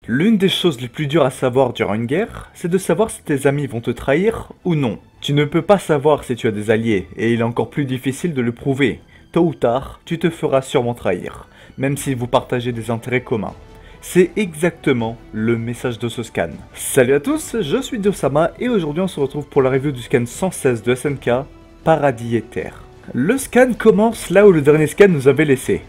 L'une des choses les plus dures à savoir durant une guerre, c'est de savoir si tes amis vont te trahir ou non. Tu ne peux pas savoir si tu as des alliés, et il est encore plus difficile de le prouver. Tôt ou tard, tu te feras sûrement trahir, même si vous partagez des intérêts communs. C'est exactement le message de ce scan. Salut à tous, je suis Diosama et aujourd'hui on se retrouve pour la review du scan 116 de SNK, Paradis Aether. Le scan commence là où le dernier scan nous avait laissé.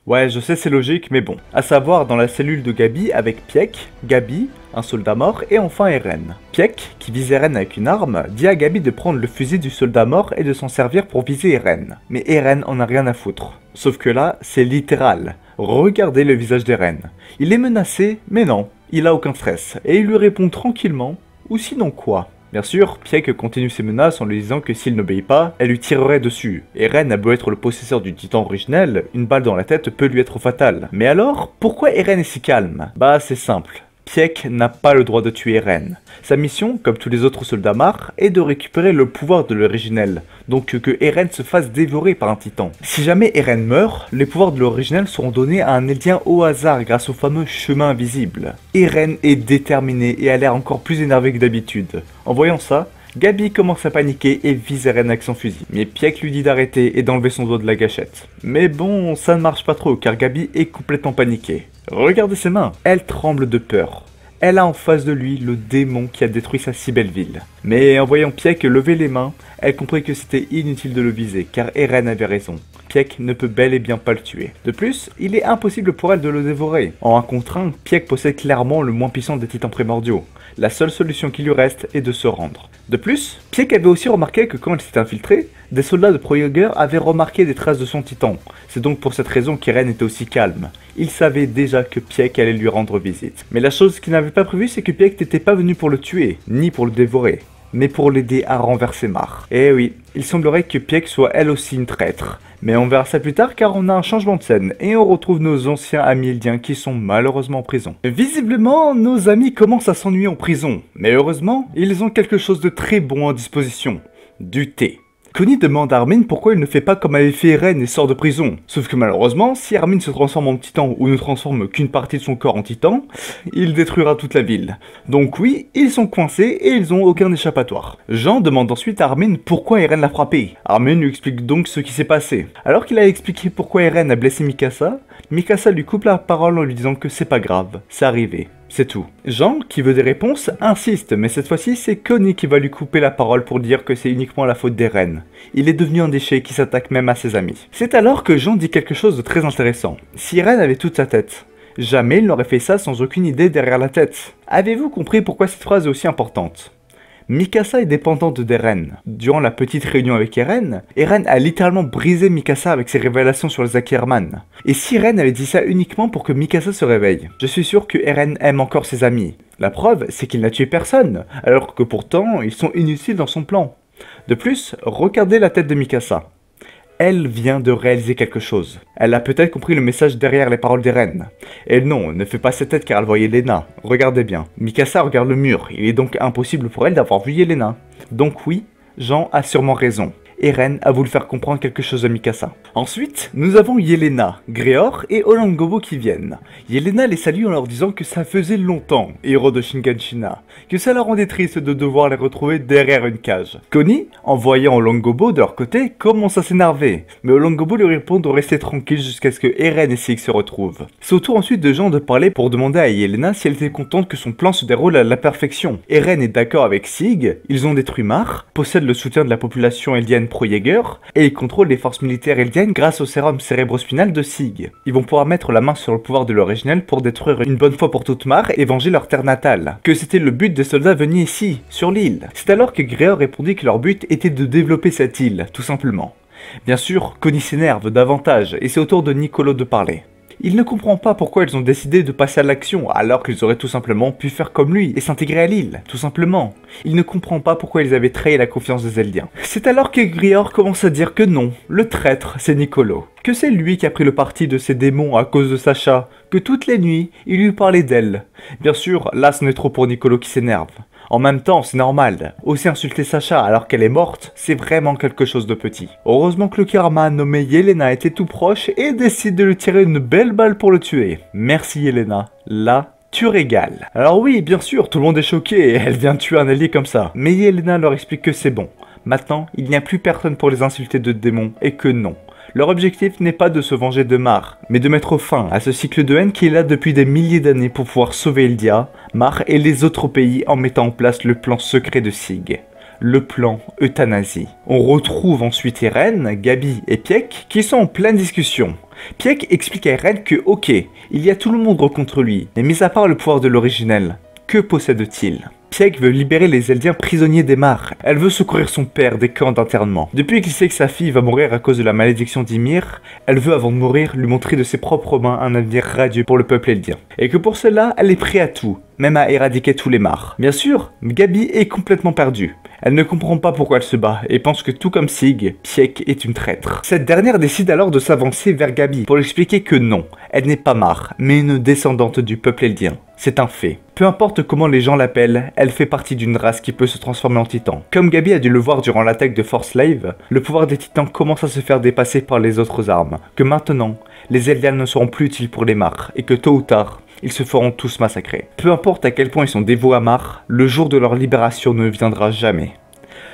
Ouais, je sais c'est logique, mais bon. À savoir dans la cellule de Gabi avec Pieck, Gabi, un soldat mort, et enfin Eren. Pieck, qui vise Eren avec une arme, dit à Gabi de prendre le fusil du soldat mort et de s'en servir pour viser Eren. Mais Eren en a rien à foutre. Sauf que là, c'est littéral. Regardez le visage d'Eren. Il est menacé, mais non, il a aucun stress. Et il lui répond tranquillement, ou sinon quoi? Bien sûr, Pieck continue ses menaces en lui disant que s'il n'obéit pas, elle lui tirerait dessus. Eren a beau être le possesseur du titan originel, une balle dans la tête peut lui être fatale. Mais alors, pourquoi Eren est si calme? Bah c'est simple. Pieck n'a pas le droit de tuer Eren. Sa mission, comme tous les autres soldats marres, est de récupérer le pouvoir de l'originel, donc que Eren se fasse dévorer par un titan. Si jamais Eren meurt, les pouvoirs de l'originel seront donnés à un Eldien au hasard grâce au fameux chemin invisible. Eren est déterminé et a l'air encore plus énervé que d'habitude. En voyant ça, Gabi commence à paniquer et vise Eren avec son fusil. Mais Pieck lui dit d'arrêter et d'enlever son doigt de la gâchette. Mais bon, ça ne marche pas trop car Gabi est complètement paniquée. Regardez ses mains, elle tremble de peur. Elle a en face de lui le démon qui a détruit sa si belle ville. Mais en voyant Pieck lever les mains, elle comprit que c'était inutile de le viser car Eren avait raison. Pieck ne peut bel et bien pas le tuer. De plus, il est impossible pour elle de le dévorer. En 1 contre 1, Pieck possède clairement le moins puissant des titans primordiaux. La seule solution qui lui reste est de se rendre. De plus, Pieck avait aussi remarqué que quand elle s'était infiltrée, des soldats de Pro-Jaeger avaient remarqué des traces de son titan. C'est donc pour cette raison qu'Eren était aussi calme. Il savait déjà que Pieck allait lui rendre visite. Mais la chose qu'il n'avait pas prévue, c'est que Pieck n'était pas venu pour le tuer, ni pour le dévorer, mais pour l'aider à renverser Marr. Et oui, il semblerait que Pieck soit elle aussi une traître. Mais on verra ça plus tard car on a un changement de scène et on retrouve nos anciens amis eldiens qui sont malheureusement en prison. Visiblement, nos amis commencent à s'ennuyer en prison. Mais heureusement, ils ont quelque chose de très bon à disposition. Du thé. Connie demande à Armin pourquoi il ne fait pas comme avait fait Eren et sort de prison. Sauf que malheureusement, si Armin se transforme en titan ou ne transforme qu'une partie de son corps en titan, il détruira toute la ville. Donc oui, ils sont coincés et ils ont aucun échappatoire. Jean demande ensuite à Armin pourquoi Eren l'a frappé. Armin lui explique donc ce qui s'est passé. Alors qu'il a expliqué pourquoi Eren a blessé Mikasa, Mikasa lui coupe la parole en lui disant que c'est pas grave, c'est arrivé. C'est tout. Jean, qui veut des réponses, insiste, mais cette fois-ci, c'est Connie qui va lui couper la parole pour dire que c'est uniquement la faute d'Eren. Il est devenu un déchet qui s'attaque même à ses amis. C'est alors que Jean dit quelque chose de très intéressant. Si Eren avait toute sa tête, jamais il n'aurait fait ça sans aucune idée derrière la tête. Avez-vous compris pourquoi cette phrase est aussi importante ? Mikasa est dépendante d'Eren. Durant la petite réunion avec Eren, Eren a littéralement brisé Mikasa avec ses révélations sur les Ackerman. Et si Eren avait dit ça uniquement pour que Mikasa se réveille, je suis sûr que Eren aime encore ses amis. La preuve, c'est qu'il n'a tué personne, alors que pourtant, ils sont inutiles dans son plan. De plus, regardez la tête de Mikasa. Elle vient de réaliser quelque chose. Elle a peut-être compris le message derrière les paroles d'Eren. Et non, ne fait pas cette tête car elle voyait Yelena. Regardez bien. Mikasa regarde le mur, il est donc impossible pour elle d'avoir vu Yelena. Donc oui, Jean a sûrement raison. Eren a voulu faire comprendre quelque chose à Mikasa. Ensuite, nous avons Yelena, Gréor et Olangobo qui viennent. Yelena les salue en leur disant que ça faisait longtemps, héros de Shiganshina, que ça leur rendait triste de devoir les retrouver derrière une cage. Connie, en voyant Olangobo de leur côté, commence à s'énerver, mais Olangobo lui répond de rester tranquille jusqu'à ce que Eren et Sig se retrouvent. C'est au tour ensuite de Jean de parler pour demander à Yelena si elle était contente que son plan se déroule à la perfection. Eren est d'accord avec Sig, ils ont détruit Marr, possèdent le soutien de la population eldienne Pro-Jaeger, et ils contrôlent les forces militaires eldiennes grâce au sérum cérébrospinal de Sig. Ils vont pouvoir mettre la main sur le pouvoir de l'originel pour détruire une bonne fois pour toutes Marr et venger leur terre natale. Que c'était le but des soldats venus ici, sur l'île. C'est alors que Gréor répondit que leur but était de développer cette île, tout simplement. Bien sûr, Connie s'énerve davantage, et c'est au tour de Niccolo de parler. Il ne comprend pas pourquoi ils ont décidé de passer à l'action, alors qu'ils auraient tout simplement pu faire comme lui et s'intégrer à l'île, tout simplement. Il ne comprend pas pourquoi ils avaient trahi la confiance des Eldiens. C'est alors que Gréor commence à dire que non, le traître c'est Niccolo. Que c'est lui qui a pris le parti de ces démons à cause de Sacha, que toutes les nuits, il lui parlait d'elle. Bien sûr, là ce n'est trop pour Niccolo qui s'énerve. En même temps, c'est normal. Aussi insulter Sacha alors qu'elle est morte, c'est vraiment quelque chose de petit. Heureusement que le karma nommé Yelena était tout proche et décide de lui tirer une belle balle pour le tuer. Merci Yelena. Là, Tu régales. Alors oui, bien sûr, tout le monde est choqué, elle vient de tuer un allié comme ça. Mais Yelena leur explique que c'est bon. Maintenant, il n'y a plus personne pour les insulter de démons et que non. Leur objectif n'est pas de se venger de Mar, mais de mettre fin à ce cycle de haine qui est là depuis des milliers d'années pour pouvoir sauver Eldia, Mar et les autres pays en mettant en place le plan secret de Sig. Le plan euthanasie. On retrouve ensuite Eren, Gabi et Pieck qui sont en pleine discussion. Pieck explique à Eren que ok, il y a tout le monde contre lui, mais mis à part le pouvoir de l'originel, que possède-t-il? Pieck veut libérer les Eldiens prisonniers des mares. Elle veut secourir son père des camps d'internement. Depuis qu'il sait que sa fille va mourir à cause de la malédiction d'Ymir, elle veut avant de mourir lui montrer de ses propres mains un avenir radieux pour le peuple eldien. Et que pour cela, elle est prête à tout, même à éradiquer tous les mares. Bien sûr, Gabi est complètement perdue. Elle ne comprend pas pourquoi elle se bat et pense que tout comme Sig, Pieck est une traître. Cette dernière décide alors de s'avancer vers Gabi pour lui expliquer que non, elle n'est pas Mar, mais une descendante du peuple eldien. C'est un fait. Peu importe comment les gens l'appellent, elle fait partie d'une race qui peut se transformer en titan. Comme Gabi a dû le voir durant l'attaque de Force Slave, le pouvoir des titans commence à se faire dépasser par les autres armes. Que maintenant, les Eldiens ne seront plus utiles pour les Mar et que tôt ou tard, ils se feront tous massacrer. Peu importe à quel point ils sont dévoués à Mar, le jour de leur libération ne viendra jamais.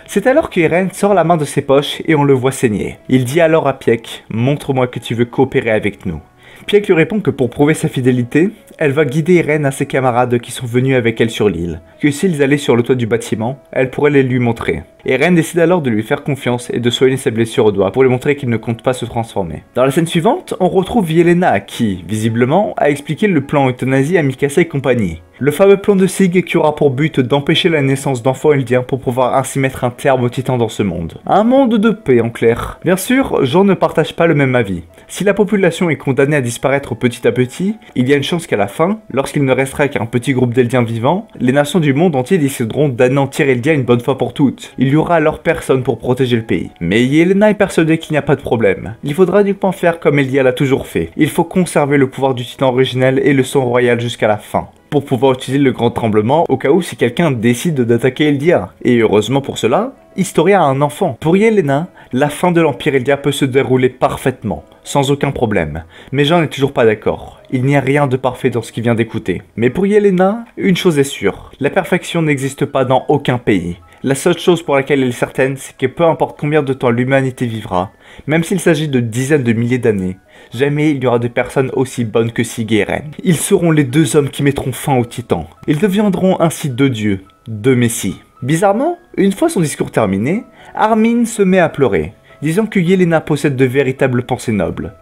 C'est alors que Eren sort la main de ses poches et on le voit saigner. Il dit alors à Pieck, « Montre-moi que tu veux coopérer avec nous ». Pieck lui répond que pour prouver sa fidélité, elle va guider Eren à ses camarades qui sont venus avec elle sur l'île, que s'ils allaient sur le toit du bâtiment, elle pourrait les lui montrer. Eren décide alors de lui faire confiance et de soigner ses blessures au doigt pour lui montrer qu'il ne compte pas se transformer. Dans la scène suivante, on retrouve Yelena qui, visiblement, a expliqué le plan euthanasie à Mikasa et compagnie. Le fameux plan de Sig qui aura pour but d'empêcher la naissance d'enfants eldiens pour pouvoir ainsi mettre un terme aux titans dans ce monde. Un monde de paix en clair. Bien sûr, Jean ne partage pas le même avis. Si la population est condamnée à disparaître petit à petit, il y a une chance qu'à la fin, lorsqu'il ne restera qu'un petit groupe d'Eldiens vivants, les nations du monde entier décideront d'anéantir Eldia une bonne fois pour toutes. Il y aura alors personne pour protéger le pays. Mais Yelena est persuadée qu'il n'y a pas de problème. Il faudra uniquement faire comme Eldia l'a toujours fait. Il faut conserver le pouvoir du titan originel et le sang royal jusqu'à la fin, pour pouvoir utiliser le grand tremblement au cas où si quelqu'un décide d'attaquer Eldia. Et heureusement pour cela, Historia a un enfant. Pour Yelena, la fin de l'Empire Eldia peut se dérouler parfaitement, sans aucun problème. Mais Jean n'est toujours pas d'accord. Il n'y a rien de parfait dans ce qu'il vient d'écouter. Mais pour Yelena, une chose est sûre, la perfection n'existe pas dans aucun pays. La seule chose pour laquelle elle est certaine, c'est que peu importe combien de temps l'humanité vivra, même s'il s'agit de dizaines de milliers d'années, jamais il y aura de personnes aussi bonnes que Sig et Eren. Ils seront les deux hommes qui mettront fin aux titans. Ils deviendront ainsi deux dieux, deux messies. Bizarrement, une fois son discours terminé, Armin se met à pleurer, disant que Yelena possède de véritables pensées nobles.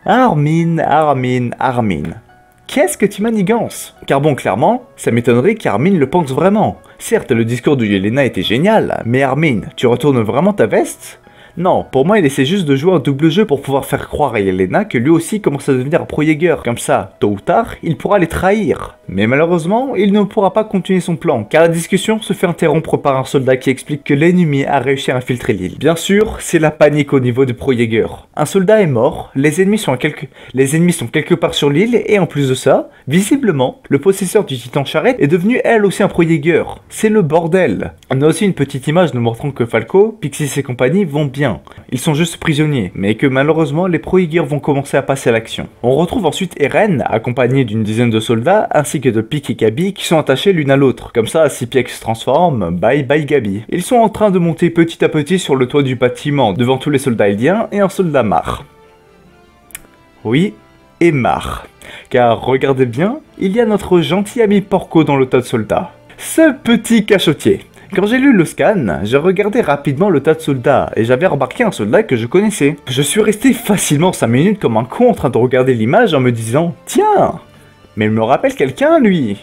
Armin. Qu'est-ce que tu manigances? Car bon, clairement, ça m'étonnerait qu'Armin le pense vraiment. Certes, le discours de Yelena était génial, mais Armin, tu retournes vraiment ta veste? Non, pour moi il essaie juste de jouer un double jeu pour pouvoir faire croire à Yelena que lui aussi commence à devenir un pro-Jäger. Comme ça, tôt ou tard, il pourra les trahir. Mais malheureusement, il ne pourra pas continuer son plan, car la discussion se fait interrompre par un soldat qui explique que l'ennemi a réussi à infiltrer l'île. Bien sûr, c'est la panique au niveau des pro-Jäger. Un soldat est mort, les ennemis sont quelque part sur l'île, et en plus de ça, visiblement, le possesseur du titan charrette est devenu elle aussi un pro-Jäger. C'est le bordel. On a aussi une petite image nous montrant que Falco, Pixis et compagnie vont bien. Ils sont juste prisonniers, mais que malheureusement les pro-Jäger vont commencer à passer à l'action. On retrouve ensuite Eren, accompagné d'une dizaine de soldats, ainsi que de Pieck et Gabi, qui sont attachés l'une à l'autre. Comme ça, si Pieck se transforme, bye bye Gabi. Ils sont en train de monter petit à petit sur le toit du bâtiment, devant tous les soldats eldiens et un soldat Mar. Oui, et Mar. Car regardez bien, il y a notre gentil ami Porco dans le tas de soldats. Ce petit cachotier. Quand j'ai lu le scan, j'ai regardé rapidement le tas de soldats et j'avais remarqué un soldat que je connaissais. Je suis resté facilement 5 minutes comme un con en train de regarder l'image en me disant « Tiens, mais il me rappelle quelqu'un lui !»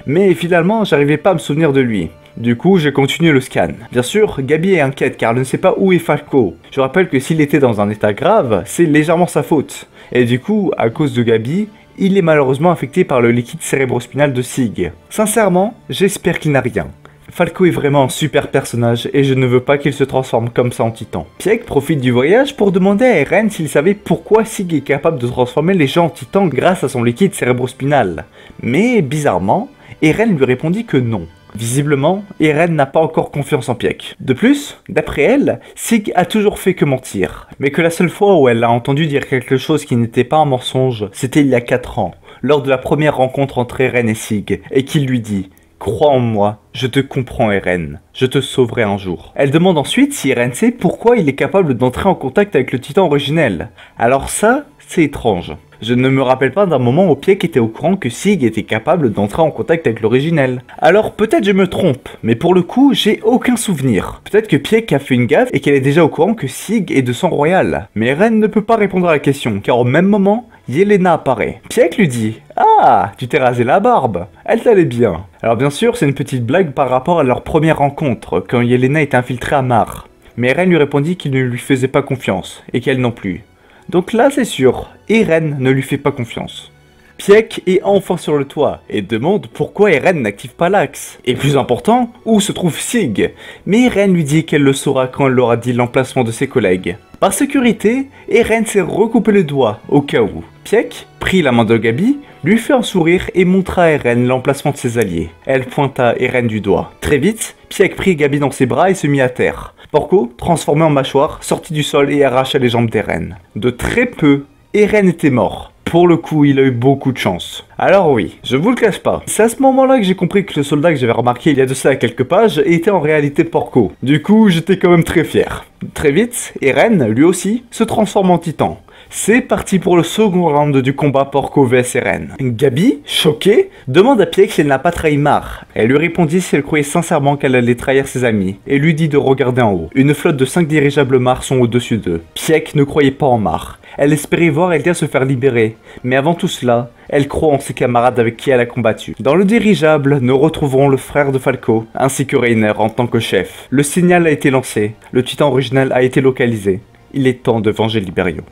Mais finalement, j'arrivais pas à me souvenir de lui. Du coup, j'ai continué le scan. Bien sûr, Gabi est inquiète car elle ne sait pas où est Falco. Je rappelle que s'il était dans un état grave, c'est légèrement sa faute. Et du coup, à cause de Gabi, il est malheureusement affecté par le liquide cérébrospinal de Sig. Sincèrement, j'espère qu'il n'a rien. Falco est vraiment un super personnage et je ne veux pas qu'il se transforme comme ça en titan. Pieck profite du voyage pour demander à Eren s'il savait pourquoi Sig est capable de transformer les gens en titans grâce à son liquide cérébrospinal. Mais bizarrement, Eren lui répondit que non. Visiblement, Eren n'a pas encore confiance en Pieck. De plus, d'après elle, Sig a toujours fait que mentir, mais que la seule fois où elle a entendu dire quelque chose qui n'était pas un mensonge, c'était il y a 4 ans, lors de la première rencontre entre Eren et Sig, et qu'il lui dit « Crois en moi, je te comprends Eren, je te sauverai un jour ». Elle demande ensuite si Eren sait pourquoi il est capable d'entrer en contact avec le titan originel. Alors ça, c'est étrange. Je ne me rappelle pas d'un moment où Pieck était au courant que Sig était capable d'entrer en contact avec l'originel. Alors peut-être je me trompe, mais pour le coup, j'ai aucun souvenir. Peut-être que Pieck a fait une gaffe et qu'elle est déjà au courant que Sig est de sang royal. Mais Eren ne peut pas répondre à la question, car au même moment, Yelena apparaît. Pieck lui dit « Ah, tu t'es rasé la barbe, elle t'allait bien ». Alors bien sûr, c'est une petite blague par rapport à leur première rencontre, quand Yelena était infiltrée à Mar. Mais Eren lui répondit qu'il ne lui faisait pas confiance, et qu'elle non plus. Donc là c'est sûr, Eren ne lui fait pas confiance. Pieck est enfin sur le toit et demande pourquoi Eren n'active pas l'axe. Et plus important, où se trouve Sig? Mais Eren lui dit qu'elle le saura quand elle aura dit l'emplacement de ses collègues. Par sécurité, Eren s'est recoupé le doigt, au cas où. Pieck prit la main de Gabi, lui fit un sourire et montra à Eren l'emplacement de ses alliés. Elle pointa Eren du doigt. Très vite, Pieck prit Gabi dans ses bras et se mit à terre. Porco, transformé en mâchoire, sortit du sol et arracha les jambes d'Eren. De très peu, Eren était mort. Pour le coup, il a eu beaucoup de chance. Alors oui, je vous le cache pas, c'est à ce moment-là que j'ai compris que le soldat que j'avais remarqué il y a de ça quelques pages était en réalité Porco. Du coup, j'étais quand même très fier. Très vite, Eren, lui aussi, se transforme en titan. C'est parti pour le second round du combat Porco vs Eren. Gabi, choquée, demande à Pieck si elle n'a pas trahi Mar. Elle lui répondit si elle croyait sincèrement qu'elle allait trahir ses amis, et lui dit de regarder en haut. Une flotte de 5 dirigeables Mar sont au-dessus d'eux. Pieck ne croyait pas en Mar. Elle espérait voir Eldia se faire libérer, mais avant tout cela, elle croit en ses camarades avec qui elle a combattu. Dans le dirigeable, nous retrouverons le frère de Falco, ainsi que Reiner en tant que chef. Le signal a été lancé, le titan original a été localisé. Il est temps de venger Liberio.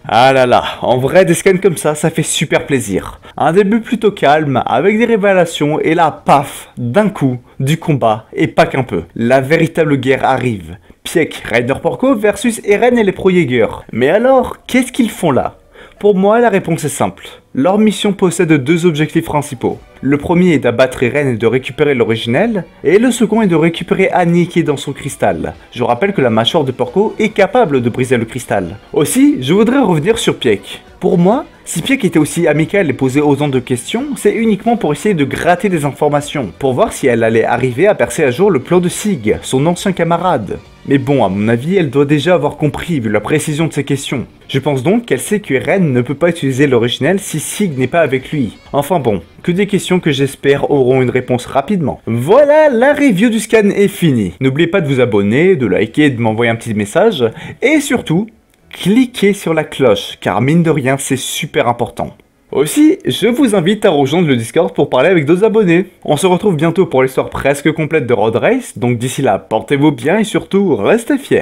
Ah là là, en vrai des scans comme ça fait super plaisir. Un début plutôt calme, avec des révélations, et là, paf, d'un coup, du combat, et pas qu'un peu. La véritable guerre arrive. Pieck, Reiner Porco versus Eren et les Pro-Jäger. Mais alors, qu'est-ce qu'ils font là? Pour moi, la réponse est simple. Leur mission possède deux objectifs principaux. Le premier est d'abattre Eren et de récupérer l'originel, et le second est de récupérer Annie qui est dans son cristal. Je rappelle que la mâchoire de Porco est capable de briser le cristal. Aussi, je voudrais revenir sur Pieck. Pour moi, si Pieck était aussi amical et posait autant de questions, c'est uniquement pour essayer de gratter des informations, pour voir si elle allait arriver à percer à jour le plan de Sig, son ancien camarade. Mais bon, à mon avis, elle doit déjà avoir compris vu la précision de ses questions. Je pense donc qu'elle sait que Eren ne peut pas utiliser l'originel si Sig n'est pas avec lui. Enfin bon, que des questions que j'espère auront une réponse rapidement. Voilà, la review du scan est finie. N'oubliez pas de vous abonner, de liker, de m'envoyer un petit message, et surtout, cliquez sur la cloche, car mine de rien, c'est super important. Aussi, je vous invite à rejoindre le Discord pour parler avec d'autres abonnés. On se retrouve bientôt pour l'histoire presque complète de Road Race, donc d'ici là, portez-vous bien et surtout, restez fiers.